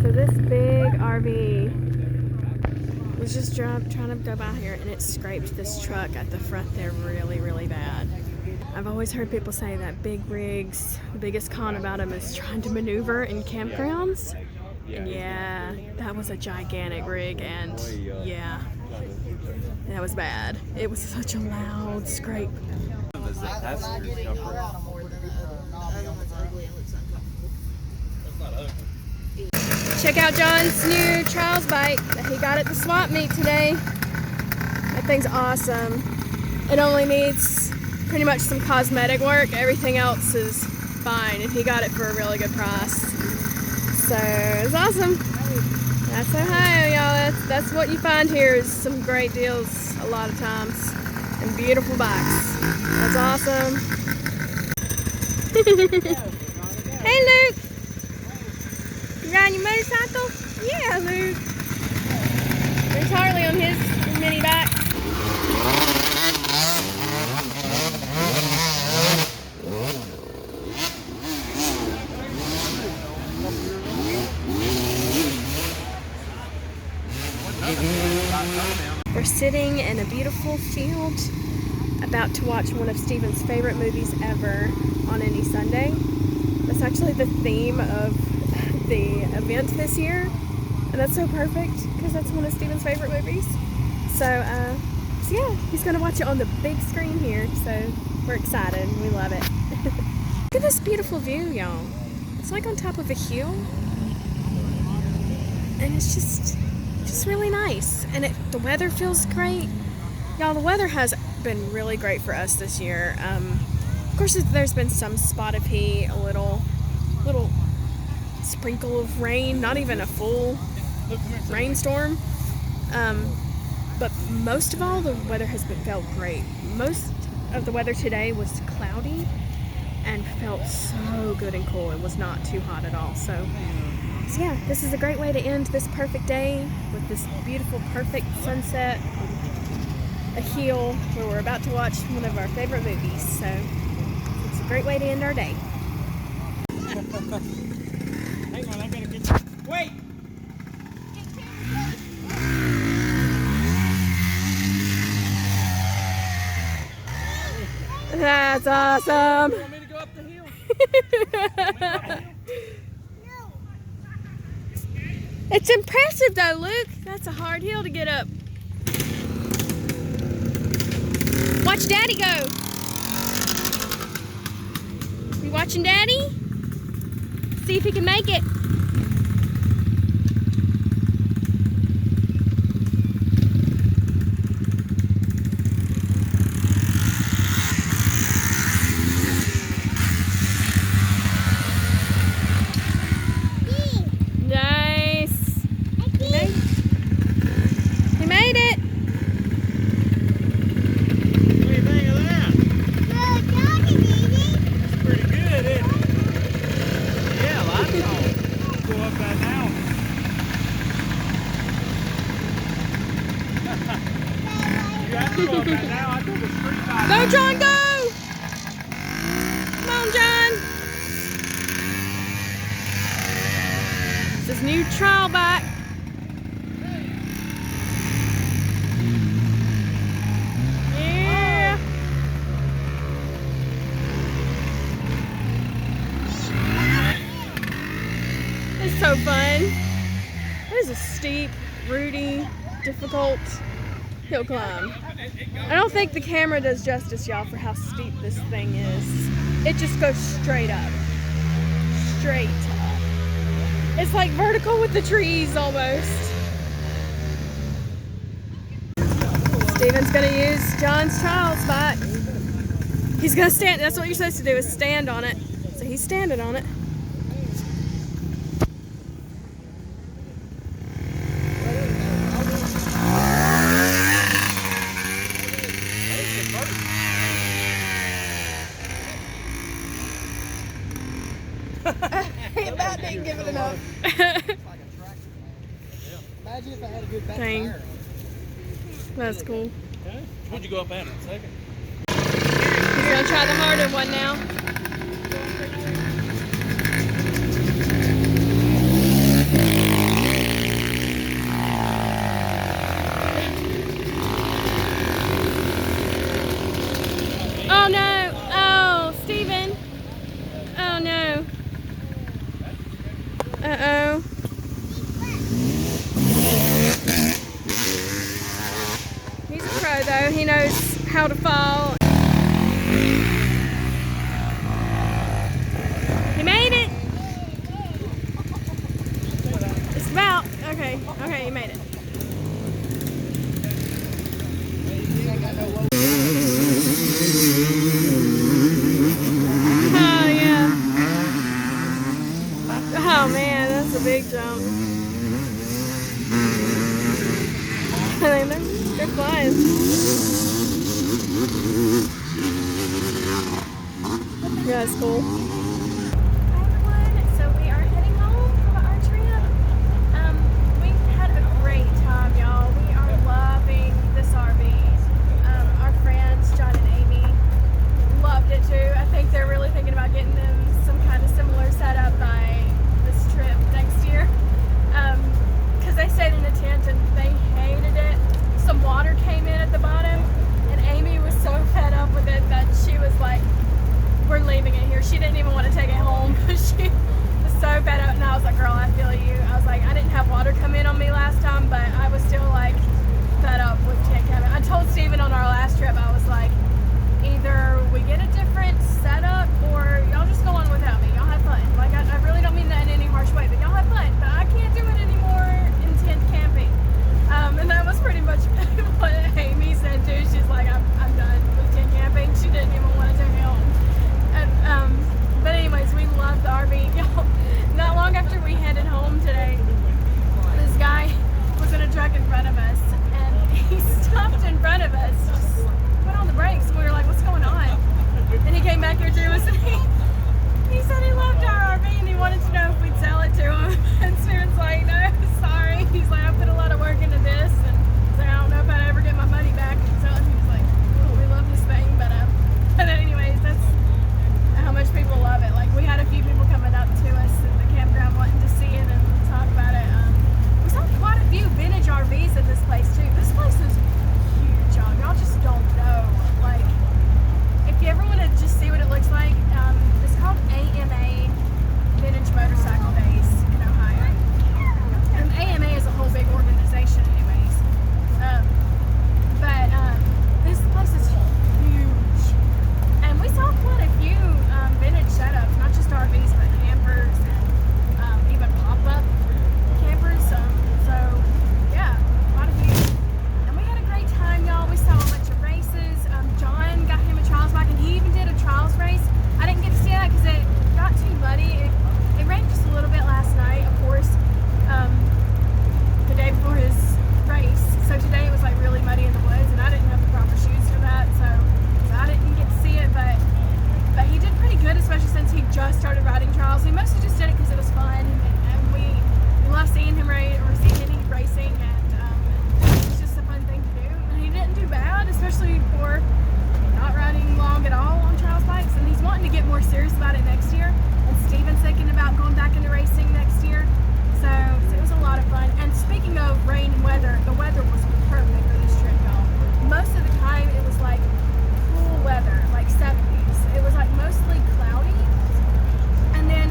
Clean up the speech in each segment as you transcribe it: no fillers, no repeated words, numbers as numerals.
So this big RV was just trying to go by here, and it scraped this truck at the front there really, really bad. I've always heard people say that big rigs, the biggest con about them is trying to maneuver in campgrounds. And yeah, that was a gigantic rig, and yeah, that was bad. It was such a loud scrape. Check out John's new trials bike that he got at the swap meet today. That thing's awesome. It only needs pretty much some cosmetic work. Everything else is fine, and he got it for a really good price. So it's awesome. That's Ohio, y'all. That's what you find here is some great deals a lot of times and beautiful bikes. That's awesome. Hey, Luke. You riding your motorcycle? Yeah, Luke. There's Harley on his mini bike. We're sitting in a beautiful field about to watch one of Steven's favorite movies ever on any Sunday. That's actually the theme of the event this year, and that's so perfect because that's one of Steven's favorite movies. So yeah, he's gonna watch it on the big screen here, so we're excited. We love it. Look at this beautiful view, y'all. It's like on top of a hill, and it's just really nice, and the weather feels great. Y'all, the weather has been really great for us this year. Of course, there's been some spot of heat, a little sprinkle of rain, not even a full rainstorm. But most of all, the weather has felt great. Most of the weather today was cloudy and felt so good and cool. It was not too hot at all. So yeah, this is a great way to end this perfect day with this beautiful, perfect sunset on a hill where we're about to watch one of our favorite movies. So it's a great way to end our day. Hang on, I gotta get you. Wait! That's awesome. You want me to go up the hill? It's impressive though, Luke. That's a hard hill to get up. Watch Daddy go. You watching Daddy? See if he can make it. Go, John, go! Come on, John. It's his new trial bike. Yeah. It's so fun. It is a steep, rooty, difficult hill climb. I don't think the camera does justice, y'all, for how steep this thing is. It just goes straight up. Straight up. It's like vertical with the trees almost. Steven's gonna use John's trials bike. He's gonna stand, that's what you're supposed to do, is stand on it. So he's standing on it. He about didn't give it enough. Imagine if I had a good back tire. That's cool. Okay. Would you go up at it? Second. He's gonna try the harder one now. Uh-oh. He's a pro though. He knows how to fall. He made it. It's about, okay, he made it. Oh yeah. Oh man, that's a big jump. They're flying. Yeah, it's cool. Hi everyone, so we are heading home from our trip. We had a great time, y'all. We are loving this RV. Our friends, John and Amy, loved it too. I think they're really thinking about getting them some kind of similar setup by this trip next year. Because they stayed in a tent and they hated it. Some water came in at the bottom and Amy was so fed up with it that she was like, we're leaving it here. She didn't even want to take it home because she was so fed up. And I was like, girl, I feel you. I was like, I didn't have water come in on me last time, but I was still like fed up with tent camping. I told Steven on our last trip, I was like, either we get a different setup or y'all just go on without me. Y'all have fun. Like, I really don't mean that in any harsh way, but y'all have fun. But I can't do it anymore in tent camping. And that was pretty much what Amy said too. She's like, I'm done with tent camping. She didn't even want to take me home. And, but anyways, we love the RV. Not long after we headed home today, this guy was in a truck in front of us, and he stopped in front of us, just put on the brakes, and we were like, what's going on? And he came back here to us, and he said he loved our RV, and he wanted to know if we'd sell it to him. And Steven's like, no, sorry. He's like, I put a lot of work into this, and he's like, I don't know if I'd ever get my money back. So he's like, oh, we love this thing, but anyways, that's how much people love it. Like, we had a few people coming up to us at the campground wanting to see it and talk about it. We saw quite a few vintage RVs in this place too. This place is huge, y'all. Y'all just don't know. Like, if you ever want to just see what it looks like, it's called AMA Vintage Motorcycle Days in Ohio. And AMA is a whole big organization anyways. But this place is huge. And we saw quite a few vintage setups, not just RVs, but campers and even pop-up campers. So yeah, quite a few. And we had a great time, y'all. We saw a bunch of races. John got him a trials bike, and he even did a trials race. I didn't get to see that because it got too muddy. It rained just a little bit last night, of course, the day before his race. So today it was like really muddy in the woods, and I didn't have the proper shoes for that, so I didn't get to see it. But he did pretty good, especially since he just started riding trials. He mostly just did it because it was fun, and we love seeing him race or seeing any racing, and it's just a fun thing to do. And he didn't do bad, especially for not riding long at all on trials bikes, and he's wanting to get more serious about it next year. And Steven's thinking about going back into racing next year. So it was a lot of fun. And speaking of rain and weather, the weather was perfect for this trip, y'all. Most of the time it was like cool weather, like 70s. It was like mostly cloudy, and then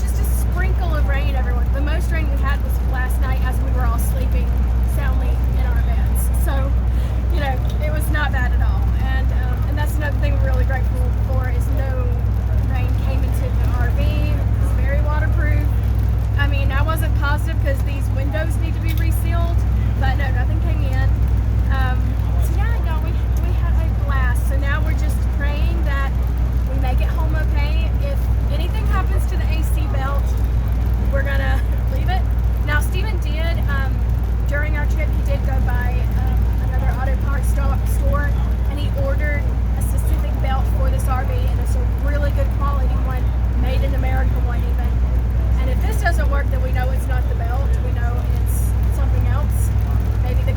just a sprinkle of rain everywhere. The most rain we had was last night as we were all sleeping soundly in our beds. So, you know, it was not bad at all. And that's another thing we're really grateful for, is no rain came into the RV. It's very waterproof. I mean, I wasn't positive because these windows need to be resealed, but no, nothing came in. So yeah, no, we had a blast. So now we're just praying that we make it home okay. If anything happens to the AC belt, we're gonna leave it. Now, Steven did, during our trip, he did go by another auto parts store, and he ordered a specific belt for this RV, and it's a really good quality one, made in America one even. And if this doesn't work, then we know it's not the belt. We know it's something else. Maybe the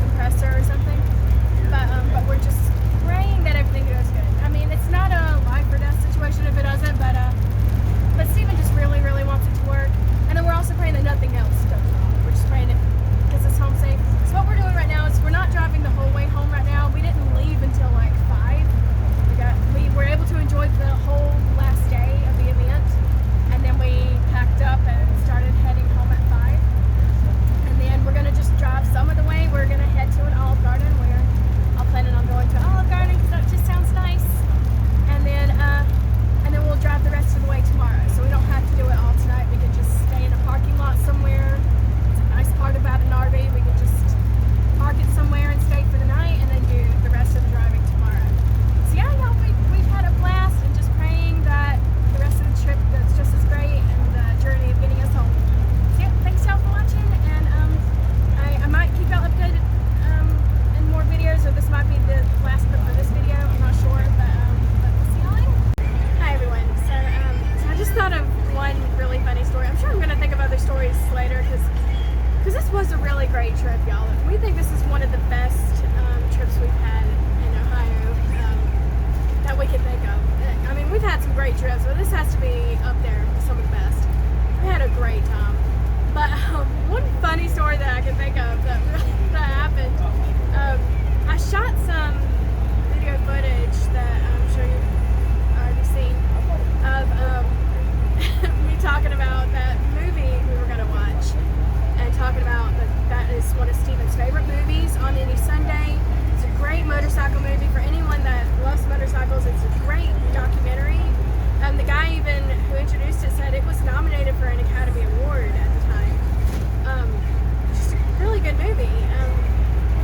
was a really great trip, y'all. We think this is one of the best trips we've had in Ohio that we can think of. I mean, we've had some great trips, but this has to be up there with some of the best. We had a great time. But one funny story that I can think of that happened, I shot some video footage that I'm sure you've already seen of me talking about that movie we were going to watch, and talking about that is one of Steven's favorite movies on any Sunday. It's a great motorcycle movie for anyone that loves motorcycles. It's a great documentary. The guy even who introduced it said it was nominated for an Academy Award at the time. Just a really good movie.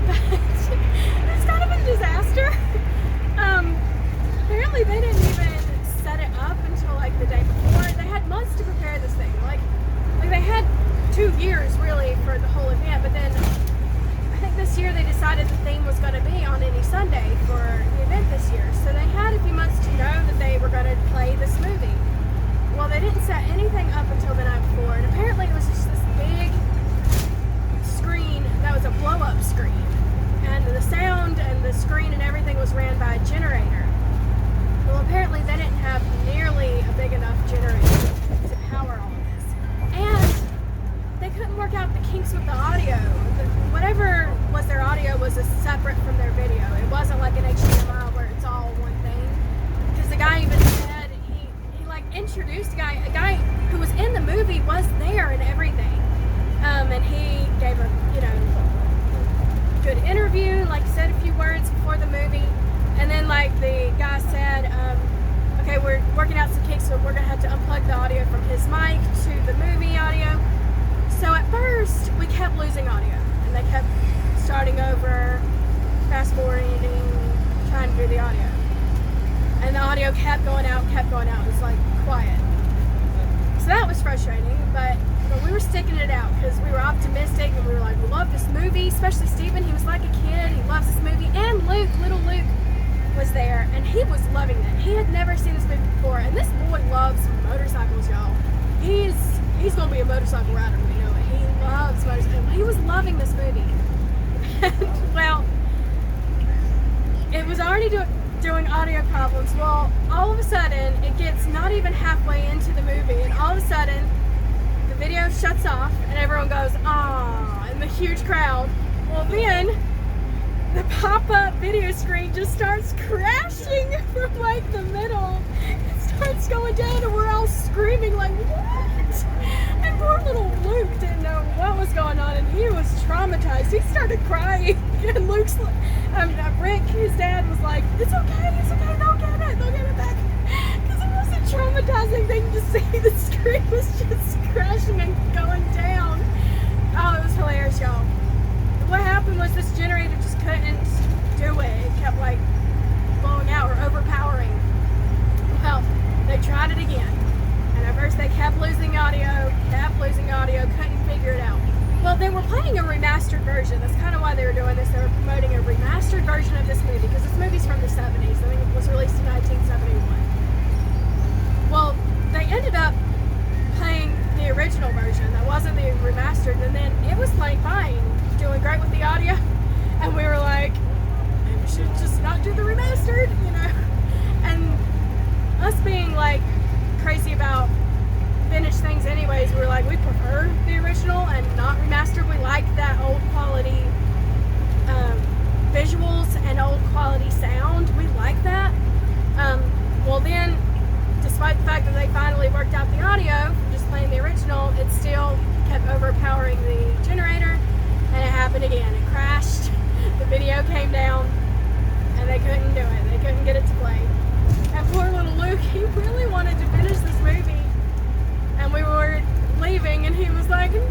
But it's kind of a disaster. Apparently they didn't even set it up until like the day before. They had months to prepare this thing. Like they had 2 years really for the whole event, but then I think this year they decided the theme was going to be on any Sunday for the event this year. So they had a few months to know that they were going to play this movie. Well, they didn't set anything up until the night before, and apparently it was just this big screen that was a blow-up screen, and the sound and the screen and everything was ran by a generator. Well, apparently they didn't have nearly a big enough generator to power all of this, and they couldn't work out the kinks with the audio. Whatever was their audio was separate from their video. It wasn't like an HDMI where it's all one thing. Because the guy even said, he like introduced a guy who was in the movie was there and everything. And he gave a, good interview, like said a few words before the movie. And then like the guy said, okay, we're working out some kinks, so we're gonna have to unplug the audio from his mic to the movie audio. So at first, we kept losing audio, and they kept starting over, fast forwarding, trying to do the audio. And the audio kept going out, it was like quiet. So that was frustrating, but we were sticking it out because we were optimistic, and we were like, we love this movie, especially Steven. He was like a kid, he loves this movie, and Luke, little Luke, was there, and he was loving it. He had never seen this movie before, and this boy loves motorcycles, y'all. He's gonna be a motorcycle rider, we know it. He loves motorcycles. He was loving this movie. And, well, it was already doing audio problems. Well, all of a sudden, it gets not even halfway into the movie, and all of a sudden, the video shuts off, and everyone goes, "Ah!" in the huge crowd. Well, then the pop-up video screen just starts crashing from like the middle. It starts going down, and we're all screaming like, "What?" And poor little Luke didn't know what was going on, and he was traumatized. He started crying, and Luke's Rick, his dad, was like, "It's okay, they'll get it back." Because it was a traumatizing thing to see. The screen was just crashing and going down. Oh, it was hilarious, y'all. What happened was this generator just couldn't do it. It kept like blowing out or overpowering. Well, they tried it again. And at first they kept losing audio, couldn't figure it out. Well, they were playing a remastered version. That's kind of why they were doing this. They were promoting a remastered version of this movie because this movie's from the 70s. I think it was released in 1971. Well, they ended up playing the original version. That wasn't the remastered, and then it was playing fine, doing great with the audio. And we were like, maybe we should just not do the remastered, And us being like crazy about finished things anyways, we were like, we prefer the original and not remastered. We like that old quality visuals and old quality sound. We like that. Well then, despite the fact that they finally worked out the audio from just playing the original, it still kept overpowering the generator, and it happened again. It crashed, the video came down, and they couldn't do it. They couldn't get it to play. And poor little Luke, he really wanted to finish this movie, and we were leaving, and he was like, "No,